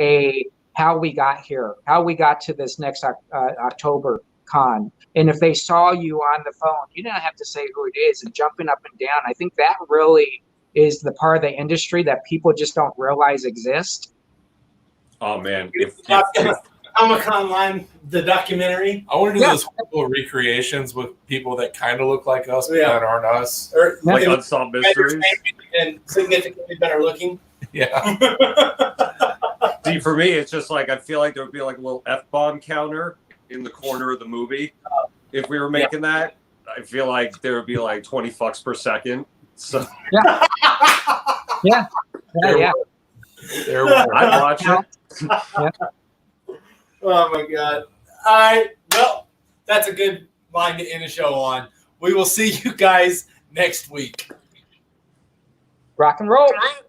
how we got here, how we got to this next October con. And if they saw you on the phone, you don't have to say who it is and jumping up and down. I think that really is the part of the industry that people just don't realize exists. Oh man, Comic-Con Online, the documentary. I want to do those horrible recreations with people that kind of look like us, but that aren't us. Or like Unsolved Mysteries. And significantly better looking. Yeah. See, for me, it's just like I feel like there would be like a little F-bomb counter in the corner of the movie. If we were making that, I feel like there would be like 20 fucks per second. So Yeah. I'd watch it. Yeah. Oh my God. All right. Well, that's a good line to end the show on. We will see you guys next week. Rock and roll. Right.